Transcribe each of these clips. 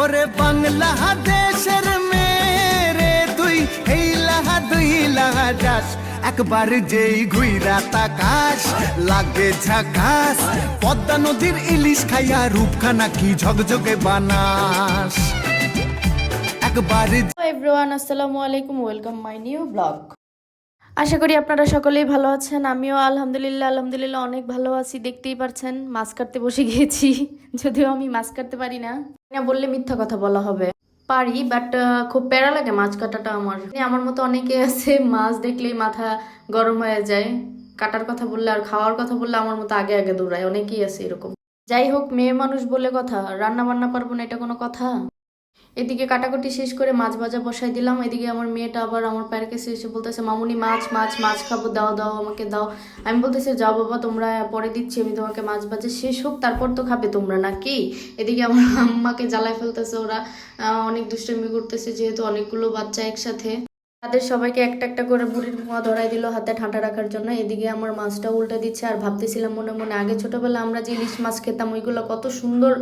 ওরে বাংলাদেশের মেরে তুই এই লাহা দুই লাহা যাস একবার যেই ঘুইরা তাকাস লাগে ঝাকাস পদ্মা নদীর ইলিশ খাইয়া রূপখানা কি ঝকঝকে বানাস একবার। এভরিওয়ান, আসসালামু আলাইকুম, ওয়েলকাম মাই নিউ ব্লগ। আশা করি আপনারা সকলেই ভালো আছেন। আমিও আলহামদুলিল্লাহ অনেক ভালো আছি। দেখতেই পারছেন মাছ কাটতে বসে গিয়েছি। যদিও আমি মাছ কাটতে পারি না, বললে মিথ্যা কথা বলা হবে। পারি, বাট খুব প্যারা লাগে মাছ কাটাটা। আমার মতো অনেকে আছে, মাছ দেখলেই মাথা গরম হয়ে যায়। কাটার কথা বললে আর খাওয়ার কথা বললে আমার মতো আগে আগে দৌড়ায়, অনেকেই আছে এরকম। যাই হোক, মেয়ে মানুষ বলে কথা, রান্না বান্না পারবো না এটা কোনো কথা? এদিকে কাটাকুটি শেষ করে মাছ ভাজা বসাই দিলাম। এদিকে আমার মেয়েটা আবার আমার পায়ের কাছে এসে বলতেছে, মামুনি মাছ মাছ মাছ খাবো, দাও দাও আমাকে দাও। আমি বলতেছি, যাও বাবা, তোমরা পরে দিচ্ছি আমি তোমাকে, মাছ ভাজা শেষ হোক তারপর তো খাবে তোমরা নাকি। এদিকে আমার আম্মাকে জ্বালায় ফেলতেছে, ওরা অনেক দুষ্টামি করতেছে, যেহেতু অনেকগুলো বাচ্চা একসাথে। তাদের সবাইকে একটা একটা করে বুড়ির মোয়া ধরাই দিল হাতে ঠান্ডা রাখার জন্য। এদিকে আমার মাছটা উল্টে দিচ্ছে। আর ভাবতেছিলাম মনে মনে, আগে ছোটবেলা আমরা যে ইলিশ মাছ খেতাম ওইগুলো কত সুন্দর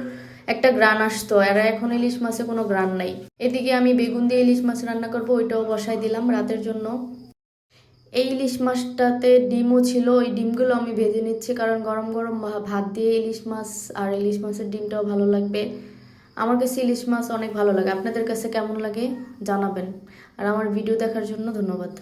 একটা গ্রান আসতো, আর এখন ইলিশ মাছে কোনো গ্রান নাই। এদিকে আমি বেগুন দিয়ে ইলিশ মাছ রান্না করব, ওইটাও বসাই দিলাম রাতের জন্য। এই ইলিশ মাছটাতে ডিমও ছিল, ওই ডিমগুলো আমি ভেজে নিচ্ছি, কারণ গরম গরম ভাত দিয়ে ইলিশ মাছ আর ইলিশ মাছের ডিমটাও ভালো লাগবে। আমার কাছে ইলিশ মাছ অনেক ভালো লাগে। আপনাদের কাছে কেমন লাগে জানাবেন। আর আমার ভিডিও দেখার জন্য ধন্যবাদ।